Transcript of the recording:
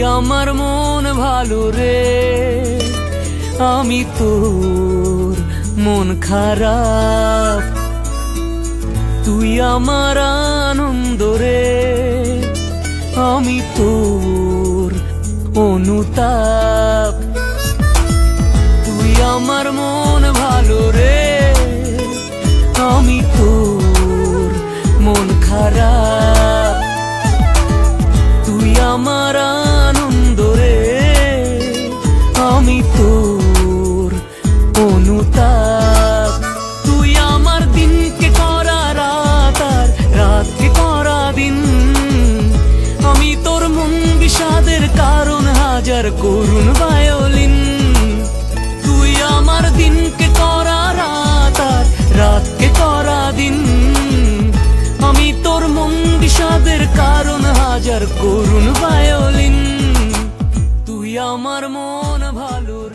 আমার মন ভালো রে, আমি তোর মন খারাপ। তুই আমার আনন্দ রে, আমি তোর অনুতাপ। তুই আমার মন ভালো রে, আমি তোর মন খারাপ। তুই আমার আনন্দ রে, আমি তোর অনুতাপ। তুই আমার দিনকে করা রাত আর রাতকে করা দিন। আমি তোর মন বিষাদের কারণ, হাজার করুণ ভায়োলিন। তুই আমার দিনকে করা রাত আর রাতকে করা দিন। আমি তোর মন বিষাদের কারণ, হাজার করুণ ভায়োলিন। তুই আমার মন ভালো